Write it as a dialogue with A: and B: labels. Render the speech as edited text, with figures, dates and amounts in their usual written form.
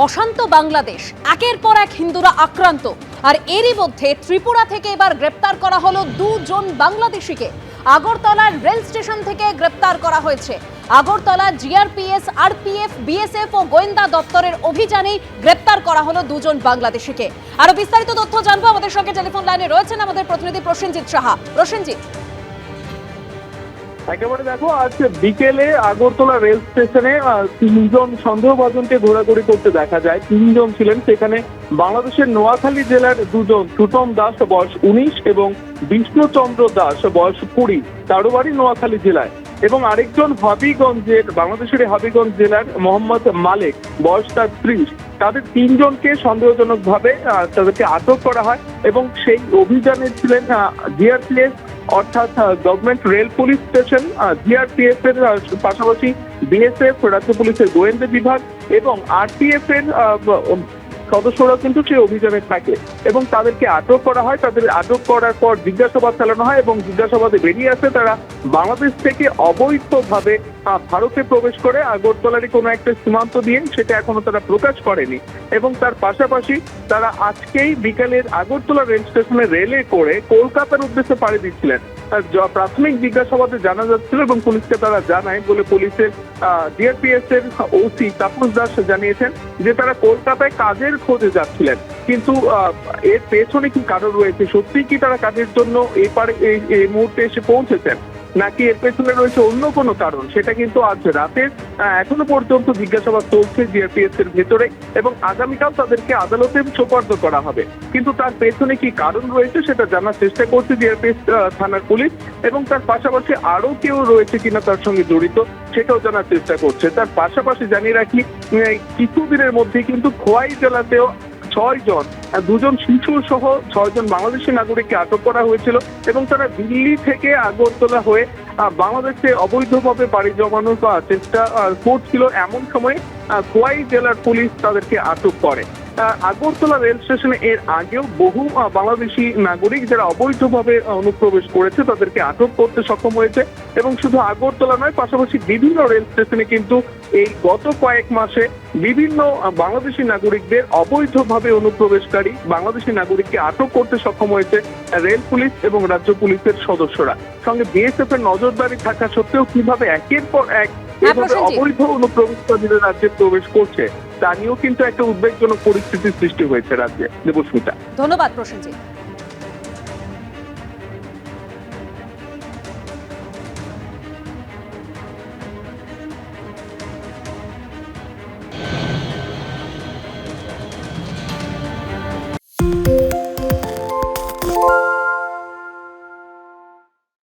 A: অশান্ত বাংলাদেশ, একের পর এক হিন্দুরা আক্রান্ত। আর এরই মধ্যে ত্রিপুরা থেকে এবার গ্রেপ্তার করা হলো দুজন বাংলাদেশিকে। আগরতলার রেল স্টেশন থেকে গ্রেপ্তার করা হয়েছে। আগরতলা জিআরপিএস, আরপিএফ, বিএসএফ ও গোয়েন্দা দপ্তরের অভিযানেই গ্রেপ্তার করা হলো দুজন বাংলাদেশিকে। আরো বিস্তারিত তথ্য জানবো, আমাদের সঙ্গে টেলিফোন লাইনে রয়েছেন আমাদের প্রতিনিধি প্রসেনজিৎ সাহা। প্রসেনজিৎ,
B: একেবারে দেখো, আজ বিকেলে আগরতলা রেল স্টেশনে তিনজন সন্দেহভাজনকে ঘোরাঘুরি করতে দেখা যায়। তিনজন ছিলেন সেখানে বাংলাদেশের নোয়াখালী জেলার দুজন, সুতম দাস বয়স 19 এবং বিষ্ণুচন্দ্র দাস বয়স 20, তারও বাড়ি নোয়াখালী জেলায়। এবং আরেকজন হবিগঞ্জের, বাংলাদেশের হবিগঞ্জ জেলার মোহাম্মদ মালেক, বয়স তার 30। তাদের তিনজনকে সন্দেহজনকভাবে তাদেরকে আটক করা হয় এবং সেই অভিযানে ছিলেন জিআরপিএস অর্থাৎ government rail police station, GRPF এর পাশাপাশি বিএসএফ, রাজ্য পুলিশের গোয়েন্দা বিভাগ এবং আরপিএফ এর সদস্যরা কিন্তু সেই অভিযানে থাকে এবং তাদেরকে আটক করা হয়। তাদের আটক করার পর জিজ্ঞাসাবাদ চালানো হয় এবং জিজ্ঞাসাবাদে বেরিয়ে আসে তারা বাংলাদেশ থেকে অবৈধভাবে ভারতে প্রবেশ করে আগরতলারই কোনো একটা সীমান্ত দিয়ে, সেটা এখনো তারা প্রকাশ করেনি। এবং তার পাশাপাশি তারা আজকেই বিকালের আগরতলা রেল স্টেশনে রেলে করে কলকাতার উদ্দেশ্যে পাড়ি দিচ্ছিলেন। প্রাথমিক জিজ্ঞাসাবাদে জানা যাচ্ছিল এবং পুলিশকে তারা জানায় বলে পুলিশের জিআরপিএস এর ওসি তাপস দাস জানিয়েছেন যে তারা কলকাতায় কাজের খোঁজে যাচ্ছিলেন। কিন্তু এর পেছনে কি কারণ রয়েছে, সত্যি কি তারা কাজের জন্য এই মুহূর্তে এসে পৌঁছেছেন, নাকি এর পেছনে রয়েছে অন্য কোনো কারণ, সেটা কিন্তু আজ রাতে এখনো পর্যন্ত জিজ্ঞাসাবাদ চলছে জিআরপিএস এর ভেতরে এবং আগামীকাল তাদেরকে আদালতে সোপর্দ করা হবে। কিন্তু তার পেছনে কি কারণ রয়েছে সেটা জানার চেষ্টা করছে জিআরপিএস থানার পুলিশ এবং তার পাশাপাশি আরো কেউ রয়েছে কিনা তার সঙ্গে জড়িত সেটাও জানার চেষ্টা করছে। তার পাশাপাশি জানিয়ে রাখি, কিছুদিনের মধ্যে কিন্তু খোয়াই জেলাতেও 6 জন, 2 জন শিশু সহ 6 জন বাংলাদেশি নাগরিককে আটক করা হয়েছিল এবং তারা দিল্লি থেকে আগরতলা হয়ে বাংলাদেশে অবৈধভাবে পাড়ি জমানোর চেষ্টা করছিল। এমন সময় খোয়াই জেলার পুলিশ তাদেরকে আটক করে। আগরতলা রেল স্টেশনে এর আগেও বহু বাংলাদেশি নাগরিক যারা অবৈধভাবে অনুপ্রবেশ করেছে তাদেরকে আটক করতে সক্ষম হয়েছে এবং শুধু আগরতলা নয়, পাশাপাশি বিভিন্ন রেল স্টেশনে কিন্তু এই গত কয়েক মাসে বিভিন্ন বাংলাদেশি নাগরিকদের অবৈধভাবে অনুপ্রবেশকারী বাংলাদেশি নাগরিককে আটক করতে সক্ষম হয়েছে রেল পুলিশ এবং রাজ্য পুলিশের সদস্যরা। সঙ্গে বিএসএফ এর নজরদারি থাকা সত্ত্বেও কিভাবে একের পর এক এভাবে অবৈধ অনুপ্রবেশকারীরা রাজ্যে প্রবেশ করছে তা নিয়েও কিন্তু একটা উদ্বেগজনক পরিস্থিতির সৃষ্টি হয়েছে রাজ্যে। দেবস্মিতা,
A: ধন্যবাদ প্রসেনজিৎ।